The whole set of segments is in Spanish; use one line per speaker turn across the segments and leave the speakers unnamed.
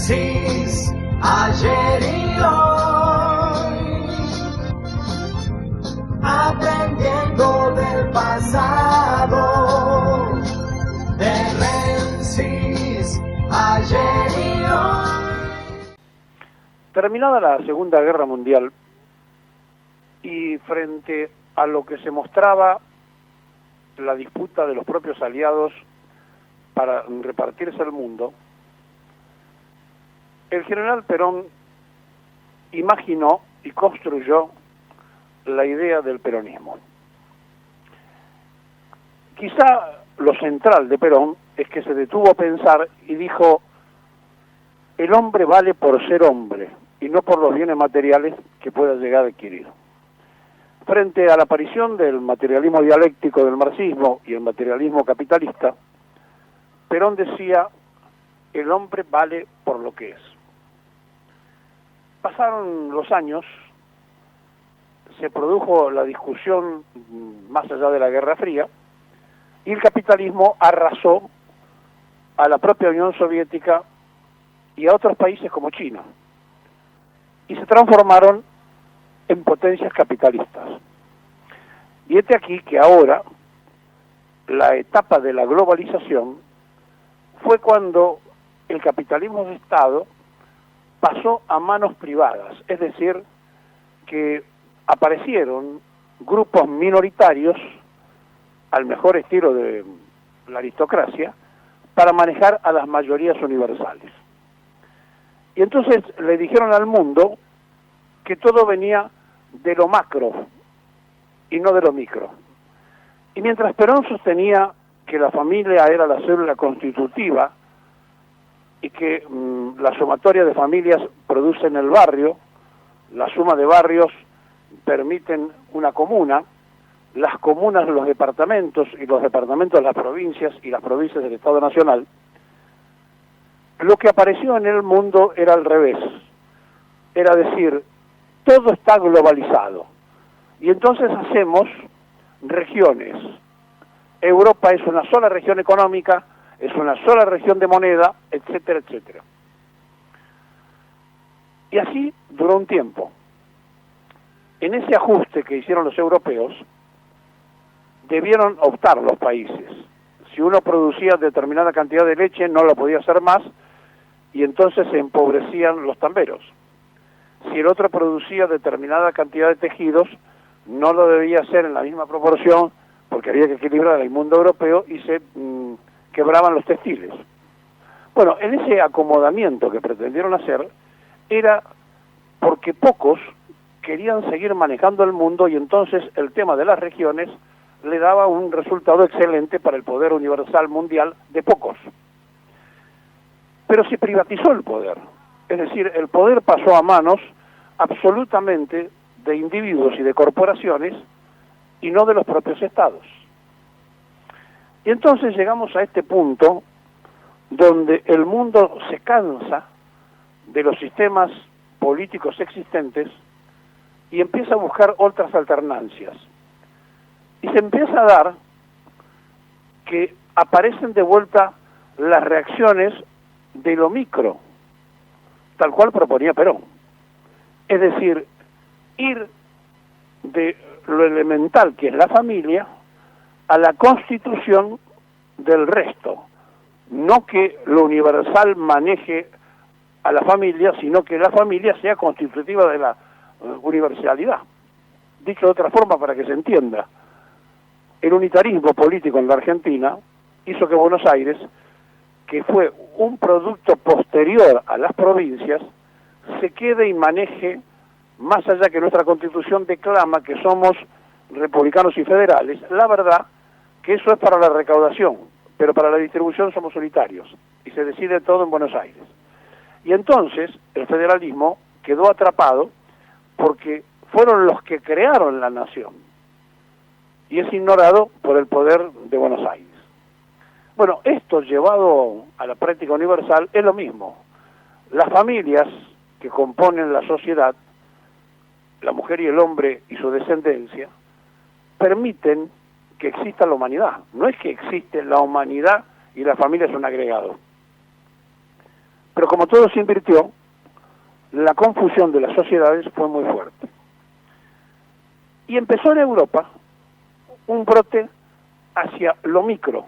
Génesis, ayer y hoy, aprendiendo del pasado, de Génesis, ayer y hoy.
Terminada la Segunda Guerra Mundial y frente a lo que se mostraba la disputa de los propios aliados para repartirse el mundo, el general Perón imaginó y construyó la idea del peronismo. Quizá lo central de Perón es que se detuvo a pensar y dijo: el hombre vale por ser hombre y no por los bienes materiales que pueda llegar a adquirir. Frente a la aparición del materialismo dialéctico del marxismo y el materialismo capitalista, Perón decía: el hombre vale por lo que es. Pasaron los años, se produjo la discusión más allá de la Guerra Fría, y el capitalismo arrasó a la propia Unión Soviética y a otros países como China, y se transformaron en potencias capitalistas. Y este aquí que ahora la etapa de la globalización fue cuando el capitalismo de Estado pasó a manos privadas, es decir, que aparecieron grupos minoritarios, al mejor estilo de la aristocracia, para manejar a las mayorías universales. Y entonces le dijeron al mundo que todo venía de lo macro y no de lo micro. Y mientras Perón sostenía que la familia era la célula constitutiva y que la sumatoria de familias produce en el barrio, la suma de barrios permiten una comuna, las comunas los departamentos y los departamentos las provincias y las provincias del Estado Nacional, lo que apareció en el mundo era al revés, era decir, todo está globalizado y entonces hacemos regiones. Europa es una sola región económica, es una sola región de moneda, etcétera, etcétera. Y así duró un tiempo. En ese ajuste que hicieron los europeos, debieron optar los países. Si uno producía determinada cantidad de leche, no la podía hacer más, y entonces se empobrecían los tamberos. Si el otro producía determinada cantidad de tejidos, no lo debía hacer en la misma proporción, porque había que equilibrar el mundo europeo y se quebraban los textiles. Bueno, en ese acomodamiento que pretendieron hacer, era porque pocos querían seguir manejando el mundo y entonces el tema de las regiones le daba un resultado excelente para el poder universal mundial de pocos. Pero se privatizó el poder, es decir, el poder pasó a manos absolutamente de individuos y de corporaciones y no de los propios estados. Y entonces llegamos a este punto donde el mundo se cansa de los sistemas políticos existentes y empieza a buscar otras alternancias. Y se empieza a dar que aparecen de vuelta las reacciones de lo micro, tal cual proponía Perón. Es decir, ir de lo elemental que es la familia a la constitución del resto. No que lo universal maneje a la familia, sino que la familia sea constitutiva de la universalidad. Dicho de otra forma para que se entienda, el unitarismo político en la Argentina hizo que Buenos Aires, que fue un producto posterior a las provincias, se quede y maneje, más allá que nuestra Constitución declama que somos republicanos y federales. La verdad que eso es para la recaudación, pero para la distribución somos unitarios, y se decide todo en Buenos Aires. Y entonces el federalismo quedó atrapado porque fueron los que crearon la nación, y es ignorado por el poder de Buenos Aires. Bueno, esto llevado a la práctica universal es lo mismo. Las familias que componen la sociedad, la mujer y el hombre y su descendencia, permiten que exista la humanidad. No es que existe la humanidad y la familia es un agregado. Pero como todo se invirtió, la confusión de las sociedades fue muy fuerte. Y empezó en Europa un brote hacia lo micro.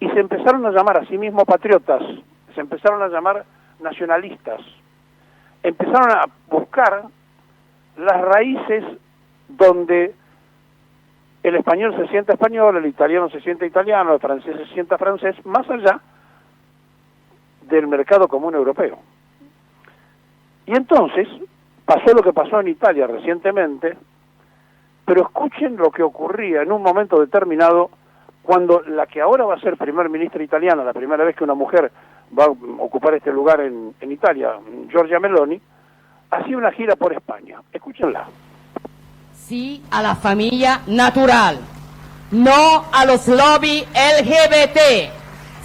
Y se empezaron a llamar a sí mismos patriotas, se empezaron a llamar nacionalistas, empezaron a buscar las raíces donde el español se sienta español, el italiano se sienta italiano, el francés se sienta francés, más allá del mercado común europeo. Y entonces pasó lo que pasó en Italia recientemente, pero escuchen lo que ocurría en un momento determinado cuando la que ahora va a ser primer ministra italiana, la primera vez que una mujer va a ocupar este lugar en Italia, Giorgia Meloni, hacía una gira por España. Escúchenla.
Sí a la familia natural, no a los lobbies LGBT,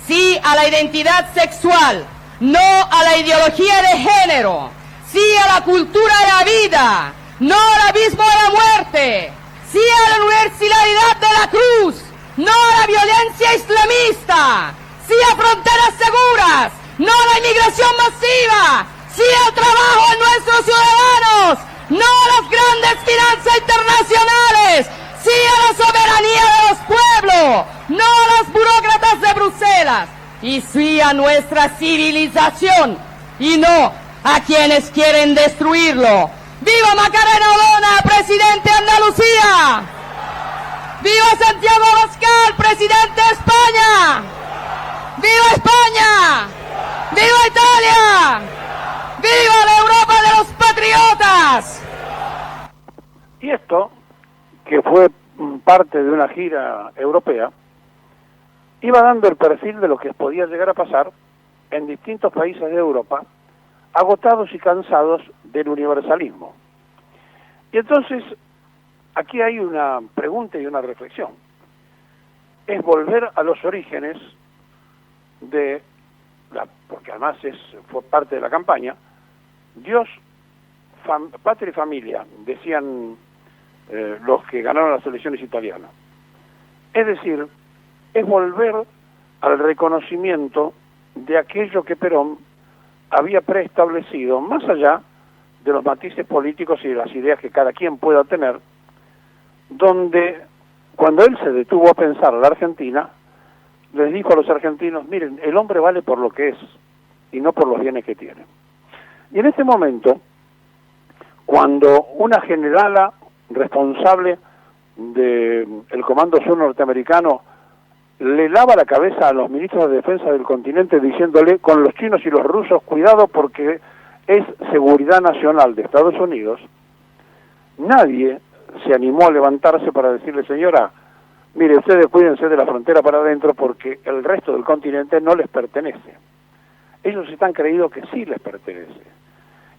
sí a la identidad sexual, no a la ideología de género, sí a la cultura de la vida, no al abismo de la muerte, sí a la universalidad de la cruz, no a la violencia islamista, sí a fronteras seguras, no a la inmigración masiva, sí al trabajo de nuestros ciudadanos, no a las grandes finanzas internacionales, sí a la soberanía de los pueblos, no a las burócratas de Bruselas, y sí a nuestra civilización, y no a quienes quieren destruirlo. ¡Viva Macarena Olona, presidente de Andalucía! ¡Viva Santiago Abascal, presidente de España! ¡Viva España! ¡Viva Italia! ¡Viva la Europa de los patriotas!
Y esto, que fue parte de una gira europea, iba dando el perfil de lo que podía llegar a pasar en distintos países de Europa, agotados y cansados del universalismo. Y entonces, aquí hay una pregunta y una reflexión. Es volver a los orígenes de porque además fue parte de la campaña, Dios, patria y familia, decían los que ganaron las elecciones italianas. Es decir, es volver al reconocimiento de aquello que Perón había preestablecido, más allá de los matices políticos y de las ideas que cada quien pueda tener, donde cuando él se detuvo a pensar a la Argentina, les dijo a los argentinos, miren, el hombre vale por lo que es y no por los bienes que tiene. Y en este momento, cuando una generala responsable del Comando Sur norteamericano le lava la cabeza a los ministros de defensa del continente diciéndole con los chinos y los rusos, cuidado porque es seguridad nacional de Estados Unidos, nadie se animó a levantarse para decirle, señora, mire, ustedes cuídense de la frontera para adentro porque el resto del continente no les pertenece. Ellos están creídos que sí les pertenece.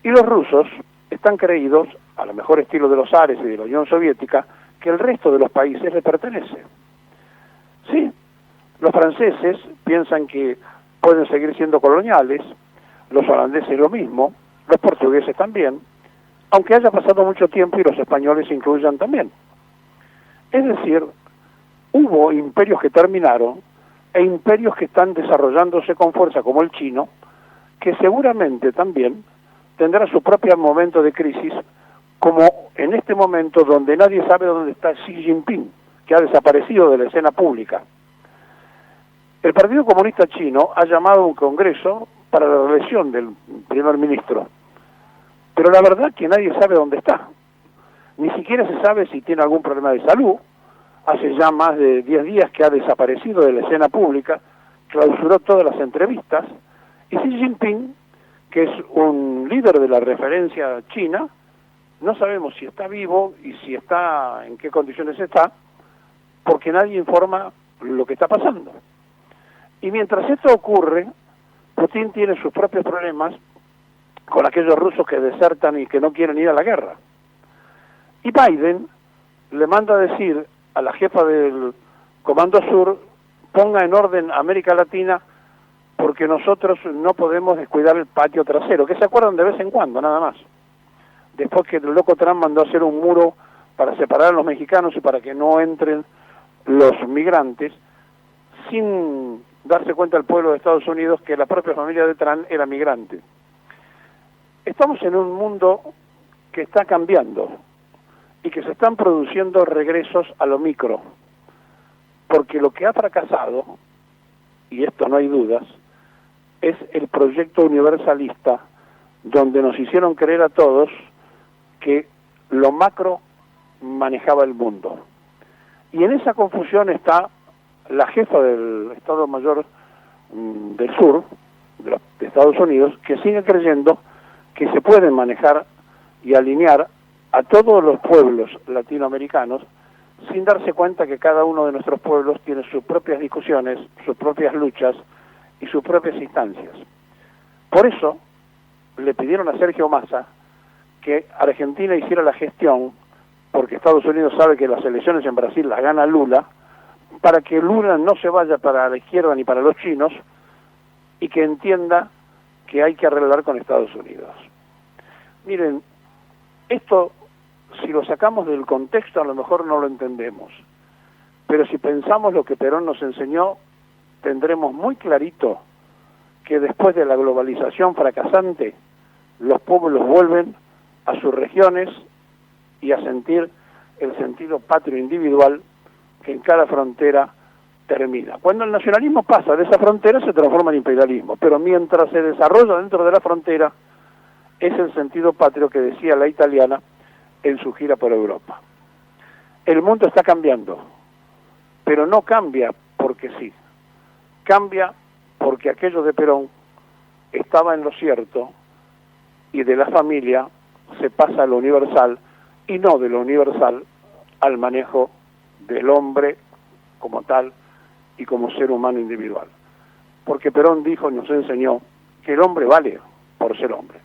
Y los rusos están creídos, a lo mejor estilo de los Ares y de la Unión Soviética, que el resto de los países les pertenece. Sí, los franceses piensan que pueden seguir siendo coloniales, los holandeses lo mismo, los portugueses también, aunque haya pasado mucho tiempo y los españoles se incluyan también. Es decir, hubo imperios que terminaron e imperios que están desarrollándose con fuerza, como el chino, que seguramente también tendrá su propio momento de crisis, como en este momento donde nadie sabe dónde está Xi Jinping, que ha desaparecido de la escena pública. El Partido Comunista Chino ha llamado a un congreso para la reelección del primer ministro, pero la verdad es que nadie sabe dónde está. Ni siquiera se sabe si tiene algún problema de salud. Hace ya más de 10 días que ha desaparecido de la escena pública, clausuró todas las entrevistas, y Xi Jinping, que es un líder de la referencia china, no sabemos si está vivo y si está, en qué condiciones está, porque nadie informa lo que está pasando. Y mientras esto ocurre, Putin tiene sus propios problemas con aquellos rusos que desertan y que no quieren ir a la guerra. Y Biden le manda a decir a la jefa del Comando Sur, ponga en orden América Latina porque nosotros no podemos descuidar el patio trasero, que se acuerdan de vez en cuando, nada más. Después que el loco Trump mandó a hacer un muro para separar a los mexicanos y para que no entren los migrantes, sin darse cuenta el pueblo de Estados Unidos que la propia familia de Trump era migrante. Estamos en un mundo que está cambiando y que se están produciendo regresos a lo micro, porque lo que ha fracasado, y esto no hay dudas, es el proyecto universalista donde nos hicieron creer a todos que lo macro manejaba el mundo. Y en esa confusión está la jefa del Estado Mayor del Sur, de Estados Unidos, que sigue creyendo que se pueden manejar y alinear a todos los pueblos latinoamericanos sin darse cuenta que cada uno de nuestros pueblos tiene sus propias discusiones, sus propias luchas y sus propias instancias. Por eso le pidieron a Sergio Massa que Argentina hiciera la gestión, porque Estados Unidos sabe que las elecciones en Brasil las gana Lula, para que Lula no se vaya para la izquierda ni para los chinos y que entienda que hay que arreglar con Estados Unidos. Miren, esto, si lo sacamos del contexto, a lo mejor no lo entendemos, pero si pensamos lo que Perón nos enseñó, tendremos muy clarito que después de la globalización fracasante, los pueblos vuelven a sus regiones y a sentir el sentido patrio individual que en cada frontera termina. Cuando el nacionalismo pasa de esa frontera se transforma en imperialismo, pero mientras se desarrolla dentro de la frontera es el sentido patrio que decía la italiana en su gira por Europa. El mundo está cambiando, pero no cambia porque sí, cambia porque aquello de Perón estaba en lo cierto y de la familia se pasa a lo universal y no de lo universal al manejo del hombre como tal y como ser humano individual. Porque Perón dijo y nos enseñó que el hombre vale por ser hombre.